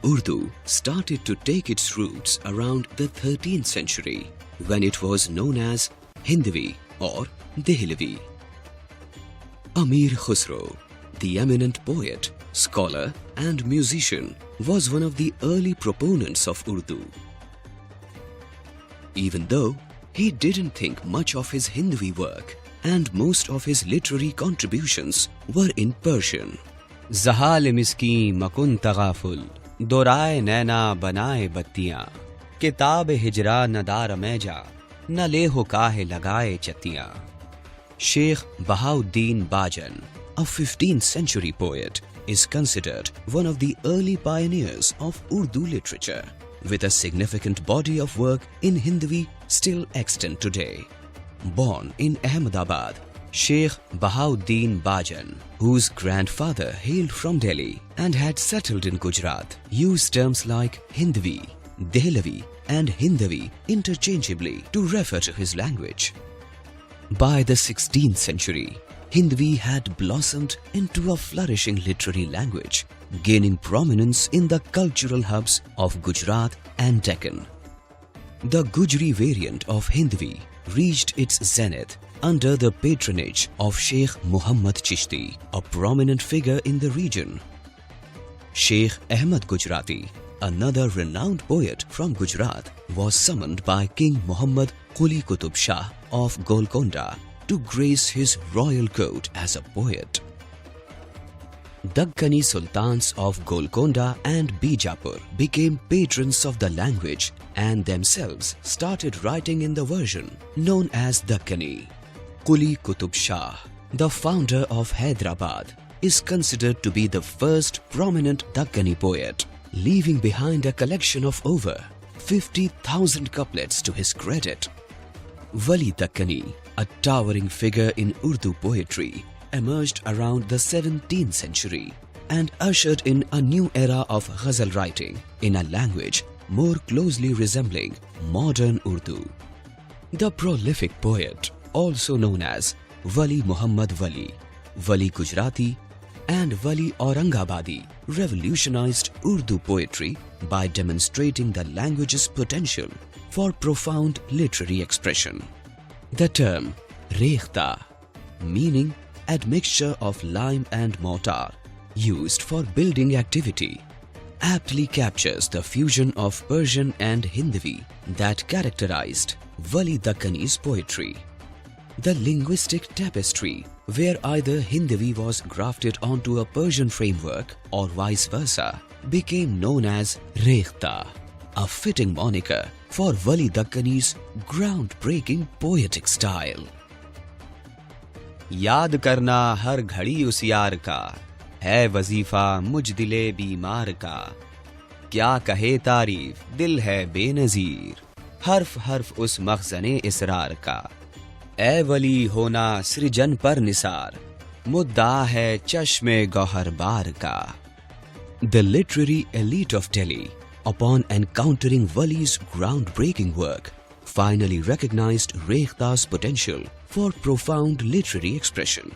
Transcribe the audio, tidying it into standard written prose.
Urdu started to take its roots around the 13th century when it was known as Hindvi or Dehlvi. Amir Khusro, the eminent poet, scholar and musician, was one of the early proponents of Urdu. Even though he didn't think much of his Hindvi work and most of his literary contributions were in Persian. ज़हाल मिस्की मकुन तगाफुल दोराए नैना बनाए बत्तियां किताब हिजरा नदार major न ले हो काहे लगाए चत्तियां. Sheikh Bahauddin Bajan, a 15th century poet, is considered one of the early pioneers of Urdu literature, with a significant body of work in Hindvi still extant today. Born in Ahmedabad, Sheikh Bahauddin Bajan, whose grandfather hailed from Delhi and had settled in Gujarat, used terms like Hindvi, Dehlavi and Hindvi interchangeably to refer to his language. By the 16th century, Hindvi had blossomed into a flourishing literary language, gaining prominence in the cultural hubs of Gujarat and Deccan. The Gujri variant of Hindvi reached its zenith under the patronage of Sheikh Muhammad Chishti, a prominent figure in the region. Sheikh Ahmad Gujarati, another renowned poet from Gujarat, was summoned by King Muhammad Quli Qutub Shah of Golconda to grace his royal court as a poet. Dakkani Sultans of Golconda and Bijapur became patrons of the language and themselves started writing in the version known as Dakkani. Quli Qutub Shah, the founder of Hyderabad, is considered to be the first prominent Dakkani poet, leaving behind a collection of over 50,000 couplets to his credit. Wali Dakkani, a towering figure in Urdu poetry, emerged around the 17th century and ushered in a new era of ghazal writing in a language more closely resembling modern Urdu. The prolific poet, also known as Wali Muhammad Wali, Wali Gujarati and Wali Aurangabadi, revolutionized Urdu poetry by demonstrating the language's potential for profound literary expression. The term Rekhta, meaning admixture of lime and mortar, used for building activity, aptly captures the fusion of Persian and Hindvi that characterized Wali Dakkani's poetry. The linguistic tapestry, where either Hindvi was grafted onto a Persian framework or vice versa, became known as Rekhta, a fitting moniker for Wali Dakkani's groundbreaking poetic style. याद करना हर घड़ी उस यार का है वजीफा मुझ दिले बीमार का क्या कहे तारीफ दिल है बेनजीर हर्फ हर्फ उस मखज़ने इसरार का ए वली होना सृजन पर निसार मुद्दा है चश्मे गौहर बार का. The literary elite of Delhi, upon encountering Wali's groundbreaking work, finally recognized Rekhta's potential for profound literary expression.